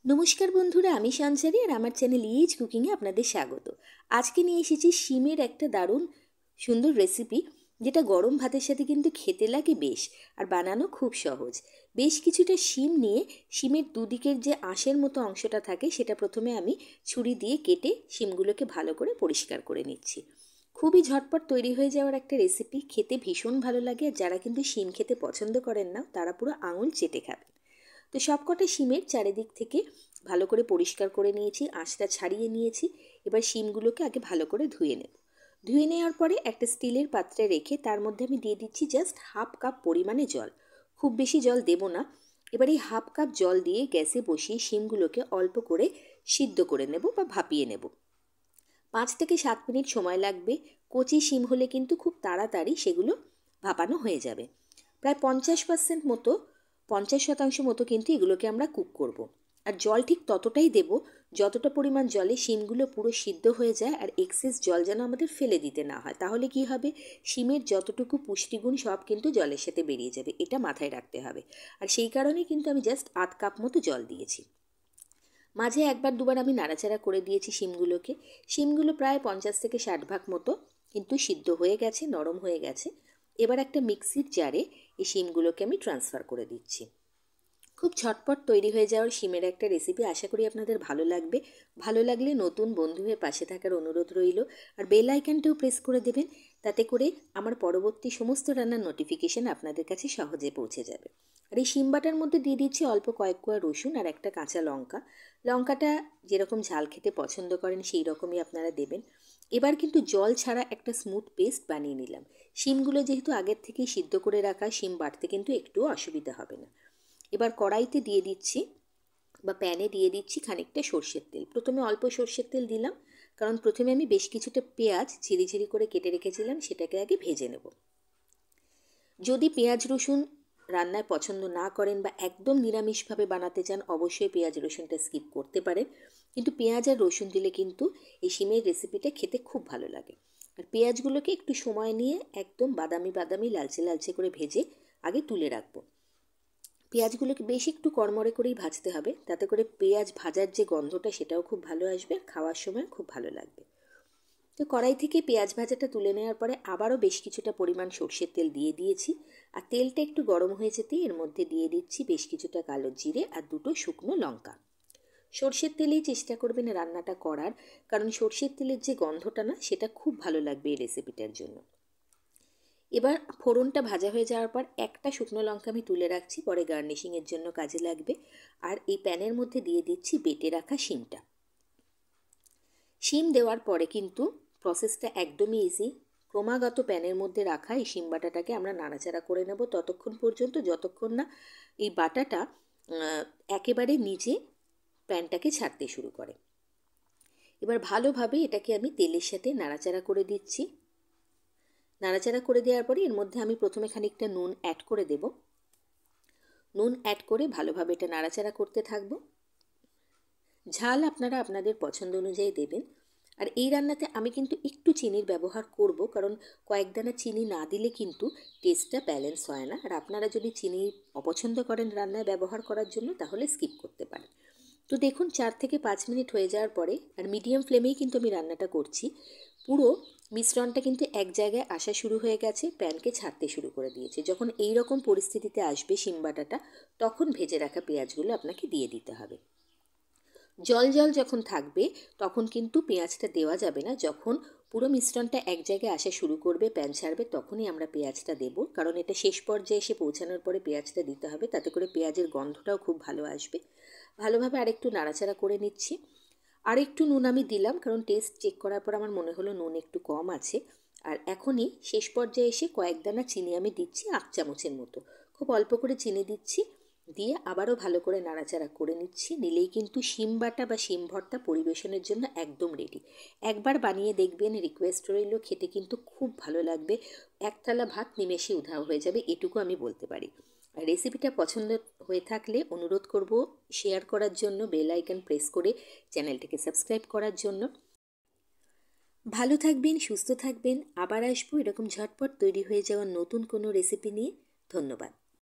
নমস্কার বন্ধুরা, আমি সঞ্চারী আর আমার চ্যানেল ইজ কুকিংয়ে আপনাদের স্বাগত। আজকে নিয়ে এসেছি শিমের একটা দারুণ সুন্দর রেসিপি, যেটা গরম ভাতের সাথে কিন্তু খেতে লাগে বেশ, আর বানানো খুব সহজ। বেশ কিছুটা শিম নিয়ে শিমের দুদিকের যে আঁশের মতো অংশটা থাকে সেটা প্রথমে আমি ছুরি দিয়ে কেটে শিমগুলোকে ভালো করে পরিষ্কার করে নিচ্ছি। খুবই ঝটপট তৈরি হয়ে যাওয়ার একটা রেসিপি, খেতে ভীষণ ভালো লাগে। আর যারা কিন্তু শিম খেতে পছন্দ করেন না তারা পুরো আঙুল চেটে খাবেন। তো সবকটা শিমের চারিদিক থেকে ভালো করে পরিষ্কার করে নিয়েছি, আঁশটা ছাড়িয়ে নিয়েছি। এবার শিমগুলোকে আগে ভালো করে ধুয়ে নেব। ধুয়ে নেওয়ার পরে একটা স্টিলের পাত্রে রেখে তার মধ্যে আমি দিয়ে দিচ্ছি জাস্ট হাফ কাপ পরিমাণে জল। খুব বেশি জল দেব না। এবার এই হাফ কাপ জল দিয়ে গ্যাসে বসিয়ে শিমগুলোকে অল্প করে সিদ্ধ করে নেব বা ভাপিয়ে নেব। 5 থেকে 7 মিনিট সময় লাগবে। কচি শিম হলে কিন্তু খুব তাড়াতাড়ি সেগুলো ভাপানো হয়ে যাবে। প্রায় 50% মতো কিন্তু এগুলোকে আমরা কুক করব। আর জল ঠিক ততটাই দেব যতটা পরিমাণ জলে শিমগুলো পুরো সিদ্ধ হয়ে যায়, আর এক্সেস জল যেন আমাদের ফেলে দিতে না হয়। তাহলে কি হবে, শিমের যতটুকু পুষ্টিগুণ সব কিন্তু জলের সাথে বেরিয়ে যাবে, এটা মাথায় রাখতে হবে। আর সেই কারণেই কিন্তু আমি জাস্ট আধ কাপ মতো জল দিয়েছি। মাঝে একবার দুবার আমি নাড়াচাড়া করে দিয়েছি শিমগুলোকে। শিমগুলো প্রায় 50 থেকে 60 ভাগ মতো কিন্তু সিদ্ধ হয়ে গেছে, নরম হয়ে গেছে। এবার একটা মিক্সির জারে এই শিমগুলোকে আমি ট্রান্সফার করে দিচ্ছি। খুব ঝটপট তৈরি হয়ে যাওয়ার শিমের একটা রেসিপি, আশা করি আপনাদের ভালো লাগবে। ভালো লাগলে নতুন বন্ধু হয়ে পাশে থাকার অনুরোধ রইল, আর বেল আইকনটাও প্রেস করে দেবেন। তাতে করে আমার পরবর্তী সমস্ত রান্নার নোটিফিকেশন আপনাদের কাছে সহজে পৌঁছে যাবে। আর এই শিম বাটার মধ্যে দিয়ে দিচ্ছি অল্প কয়েক কোয়া রসুন আর একটা কাঁচা লঙ্কা। লঙ্কাটা যেরকম ঝাল খেতে পছন্দ করেন সেই রকমই আপনারা দেবেন। এবার কিন্তু জল ছাড়া একটা স্মুথ পেস্ট বানিয়ে নিলাম। শিমগুলো যেহেতু আগের থেকেই সিদ্ধ করে রাখা, শিম বাটতে কিন্তু একটুও অসুবিধা হবে না। এবার কড়াইতে দিয়ে দিচ্ছি বা প্যানে দিয়ে দিচ্ছি খানিকটা সর্ষের তেল। প্রথমে অল্প সর্ষের তেল দিলাম, কারণ প্রথমে আমি বেশ কিছুটা পেঁয়াজ ঝিরিঝিরি করে কেটে রেখেছিলাম, সেটাকে আগে ভেজে নেব। যদি পেঁয়াজ রসুন রান্নায় পছন্দ না করেন বা একদম নিরামিষভাবে বানাতে চান, অবশ্যই পেঁয়াজ রসুনটা স্কিপ করতে পারেন। কিন্তু পেঁয়াজ আর রসুন দিলে কিন্তু এই শিমের রেসিপিটা খেতে খুব ভালো লাগে। আর পেঁয়াজগুলোকে একটু সময় নিয়ে একদম বাদামি বাদামি লালচে লালচে করে ভেজে আগে তুলে রাখবো। পেঁয়াজগুলোকে বেশ একটু কড়মড়ে করেই ভাজতে হবে, তাতে করে পেঁয়াজ ভাজার যে গন্ধটা সেটাও খুব ভালো আসবে, আর খাওয়ার সময় খুব ভালো লাগবে। তো কড়াই থেকে পেঁয়াজ ভাজাটা তুলে নেওয়ার পরে আবারও বেশ কিছুটা পরিমাণ সর্ষের তেল দিয়ে দিয়েছি। আর তেলটা একটু গরম হয়ে যেতেই এর মধ্যে দিয়ে দিচ্ছি বেশ কিছুটা কালো জিরে আর দুটো শুকনো লঙ্কা। সর্ষের তেলেই চেষ্টা করবেন রান্নাটা করার, কারণ সর্ষের তেলের যে গন্ধটা না, সেটা খুব ভালো লাগবে এই রেসিপিটার জন্য। এবার ফোড়নটা ভাজা হয়ে যাওয়ার পর একটা শুকনো লঙ্কা আমি তুলে রাখছি, পরে গার্নিশিংয়ের জন্য কাজে লাগবে। আর এই প্যানের মধ্যে দিয়ে দিচ্ছি বেটে রাখা শিমটা। শিম দেওয়ার পরে কিন্তু প্রসেসটা একদমই ইজি। ক্রমাগত প্যানের মধ্যে রাখা এই শিম বাটাটাকে আমরা নাড়াচাড়া করে নেব ততক্ষণ পর্যন্ত যতক্ষণ না এই বাটাটা একেবারে নিচে প্যানটাকে ছাড়তে শুরু করে। এবার ভালোভাবে এটাকে আমি তেলের সাথে নাড়াচাড়া করে দিচ্ছি। নাড়াচাড়া করে দেওয়ার পরে এর মধ্যে আমি প্রথমে খানিকটা নুন অ্যাড করে দেব। নুন অ্যাড করে ভালোভাবে এটা নাড়াচাড়া করতে থাকব। ঝাল আপনারা আপনাদের পছন্দ অনুযায়ী দেবেন। আর এই রান্নাতে আমি কিন্তু একটু চিনির ব্যবহার করব, কারণ কয়েক দানা চিনি না দিলে কিন্তু টেস্টটা ব্যালেন্স হয় না। আর আপনারা যদি চিনি অপছন্দ করেন রান্নায় ব্যবহার করার জন্য, তাহলে স্কিপ করতে পারেন। তো দেখুন 4 থেকে 5 মিনিট হয়ে যাওয়ার পরে, আর মিডিয়াম ফ্লেমেই কিন্তু আমি রান্নাটা করছি, পুরো মিশ্রণটা কিন্তু এক জায়গায় আসা শুরু হয়ে গেছে, প্যানকে ছাড়তে শুরু করে দিয়েছে। যখন এই রকম পরিস্থিতিতে আসবে শিম বাটাটা, তখন ভেজে রাখা পেঁয়াজগুলো আপনাকে দিয়ে দিতে হবে। জল জল যখন থাকবে তখন কিন্তু পেঁয়াজটা দেওয়া যাবে না। যখন পুরো মিশ্রণটা এক জায়গায় আসা শুরু করবে, প্যান ছাড়বে, তখনই আমরা পেঁয়াজটা দেব। কারণ এটা শেষ পর্যায়ে এসে পৌঁছানোর পরে পেঁয়াজটা দিতে হবে, তাতে করে পেঁয়াজের গন্ধটাও খুব ভালো আসবে। ভালোভাবে আরেকটু নাড়াচাড়া করে নিচ্ছি। আর একটু নুন আমি দিলাম, কারণ টেস্ট চেক করার পর আমার মনে হলো নুন একটু কম আছে। আর এখনই শেষ পর্যায়ে এসে কয়েক দানা চিনি আমি দিচ্ছি, 1 চামচের মতো। খুব অল্প করে চিনি দিচ্ছি, দিয়ে আবারও ভালো করে নাড়াচাড়া করে নিচ্ছি। নিলেই কিন্তু শিম বাটা বা শিম ভর্তা পরিবেশনের জন্য একদম রেডি। একবার বানিয়ে দেখবেন, রিকোয়েস্ট রইল, খেতে কিন্তু খুব ভালো লাগবে। এক থালা ভাত নিমেষে উধাও হয়ে যাবে, এটুকু আমি বলতে পারি। রেসিপিটা পছন্দ হয়ে থাকলে অনুরোধ করব শেয়ার করার জন্য, বেল আইকন প্রেস করে চ্যানেলটিকে সাবস্ক্রাইব করার জন্য। ভালো থাকবেন, সুস্থ থাকবেন। আবার আসবো এরকম ঝটপট তৈরি হয়ে যাওয়া নতুন কোনো রেসিপি নিয়ে। ধন্যবাদ।